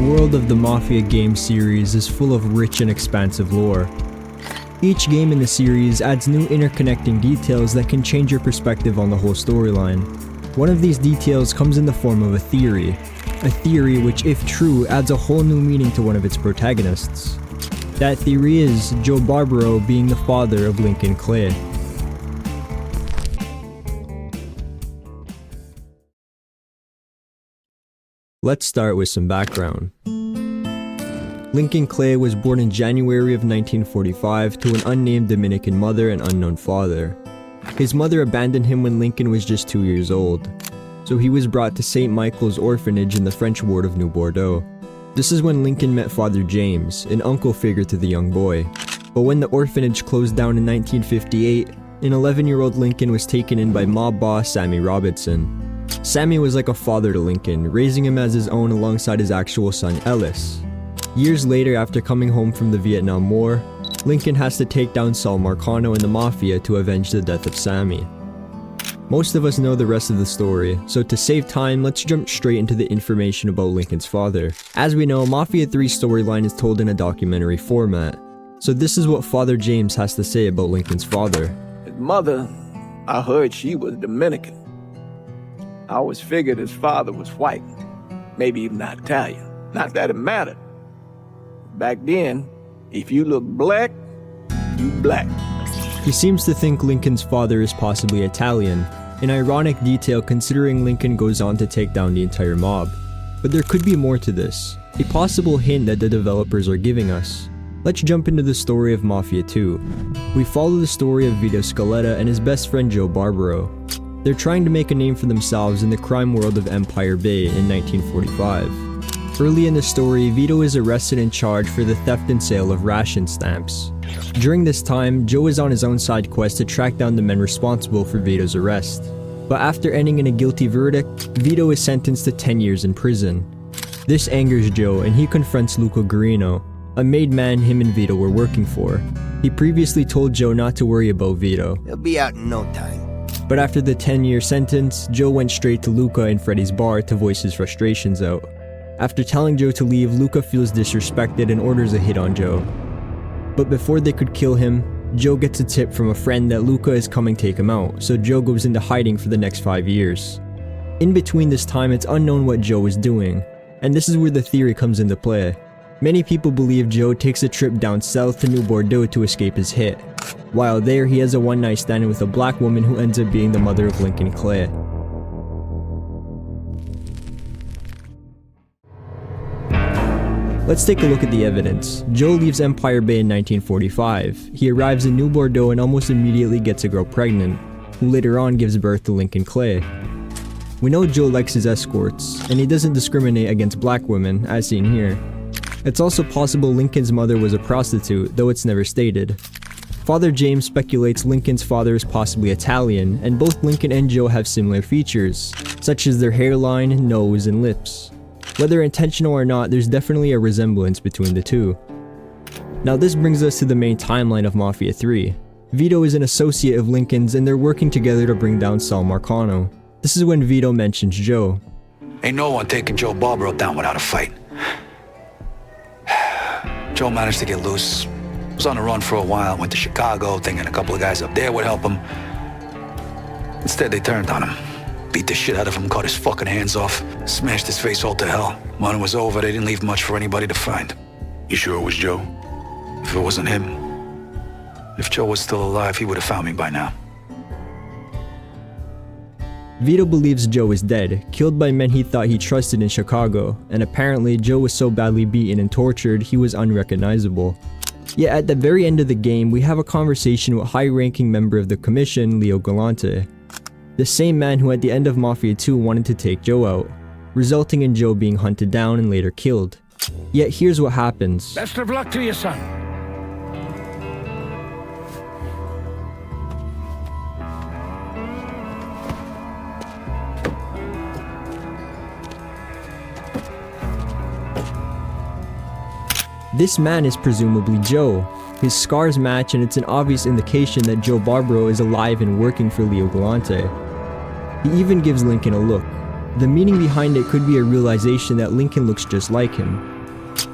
world of the Mafia game series is full of rich and expansive lore. Each game in the series adds new interconnecting details that can change your perspective on the whole storyline. One of these details comes in the form of a theory which, if true, adds a whole new meaning to one of its protagonists. That theory is Joe Barbaro being the father of Lincoln Clay. Let's start with some background. Lincoln Clay was born in January of 1945 to an unnamed Dominican mother and unknown father. His mother abandoned him when Lincoln was just 2 years old, so he was brought to St. Michael's orphanage in the French ward of New Bordeaux. This is when Lincoln met Father James, an uncle figure to the young boy. But when the orphanage closed down in 1958, an 11-year-old Lincoln was taken in by mob boss Sammy Robinson. Sammy was like a father to Lincoln, raising him as his own alongside his actual son Ellis. Years later, after coming home from the Vietnam War, Lincoln has to take down Sal Marcano and the Mafia to avenge the death of Sammy. Most of us know the rest of the story, so to save time, let's jump straight into the information about Lincoln's father. As we know, Mafia 3's storyline is told in a documentary format, so this is what Father James has to say about Lincoln's father. His mother, I heard she was Dominican. I always figured his father was white, maybe even not Italian. Not that it mattered. Back then, if you look black, you black. He seems to think Lincoln's father is possibly Italian, an ironic detail considering Lincoln goes on to take down the entire mob. But there could be more to this, a possible hint that the developers are giving us. Let's jump into the story of Mafia 2. We follow the story of Vito Scaletta and his best friend Joe Barbaro. They're trying to make a name for themselves in the crime world of Empire Bay in 1945. Early in the story, Vito is arrested and charged for the theft and sale of ration stamps. During this time, Joe is on his own side quest to track down the men responsible for Vito's arrest. But after ending in a guilty verdict, Vito is sentenced to 10 years in prison. This angers Joe and he confronts Luca Guarino, a made man him and Vito were working for. He previously told Joe not to worry about Vito. He'll be out in no time. But after the 10-year sentence, Joe went straight to Luca and Freddy's bar to voice his frustrations out. After telling Joe to leave, Luca feels disrespected and orders a hit on Joe. But before they could kill him, Joe gets a tip from a friend that Luca is coming to take him out, so Joe goes into hiding for the next 5 years. In between this time, it's unknown what Joe is doing, and this is where the theory comes into play. Many people believe Joe takes a trip down south to New Bordeaux to escape his hit. While there, he has a one-night stand with a black woman who ends up being the mother of Lincoln Clay. Let's take a look at the evidence. Joe leaves Empire Bay in 1945. He arrives in New Bordeaux and almost immediately gets a girl pregnant, who later on gives birth to Lincoln Clay. We know Joe likes his escorts, and he doesn't discriminate against black women, as seen here. It's also possible Lincoln's mother was a prostitute, though it's never stated. Father James speculates Lincoln's father is possibly Italian, and both Lincoln and Joe have similar features, such as their hairline, nose, and lips. Whether intentional or not, there's definitely a resemblance between the two. Now this brings us to the main timeline of Mafia 3. Vito is an associate of Lincoln's and they're working together to bring down Sal Marcano. This is when Vito mentions Joe. Ain't no one taking Joe Barbaro down without a fight. Joe managed to get loose. Was on the run for a while, went to Chicago, thinking a couple of guys up there would help him. Instead, they turned on him. Beat the shit out of him, cut his fucking hands off, smashed his face all to hell. When it was over, they didn't leave much for anybody to find. You sure it was Joe? If it wasn't him, if Joe was still alive, he would have found me by now. Vito believes Joe is dead, killed by men he thought he trusted in Chicago, and apparently Joe was so badly beaten and tortured he was unrecognizable. Yet at the very end of the game, we have a conversation with high-ranking member of the Commission, Leo Galante, the same man who at the end of Mafia 2 wanted to take Joe out, resulting in Joe being hunted down and later killed. Yet here's what happens. Best of luck to you, son. This man is presumably Joe. His scars match and it's an obvious indication that Joe Barbaro is alive and working for Leo Galante. He even gives Lincoln a look. The meaning behind it could be a realization that Lincoln looks just like him.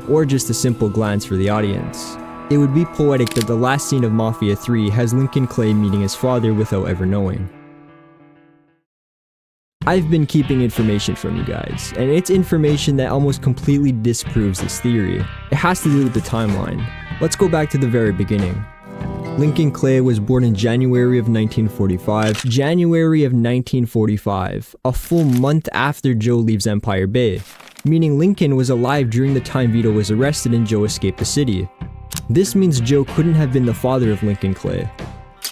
or just a simple glance for the audience. It would be poetic that the last scene of Mafia 3 has Lincoln Clay meeting his father without ever knowing. I've been keeping information from you guys, and it's information that almost completely disproves this theory. It has to do with the timeline. Let's go back to the very beginning. Lincoln Clay was born in January of 1945. January of 1945, a full month after Joe leaves Empire Bay, meaning Lincoln was alive during the time Vito was arrested and Joe escaped the city. This means Joe couldn't have been the father of Lincoln Clay.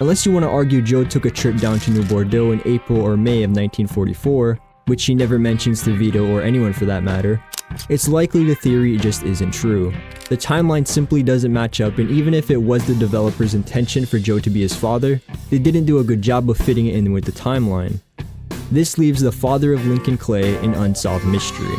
Unless you want to argue Joe took a trip down to New Bordeaux in April or May of 1944, which he never mentions to Vito or anyone for that matter, it's likely the theory just isn't true. The timeline simply doesn't match up, and even if it was the developer's intention for Joe to be his father, they didn't do a good job of fitting it in with the timeline. This leaves the father of Lincoln Clay an unsolved mystery.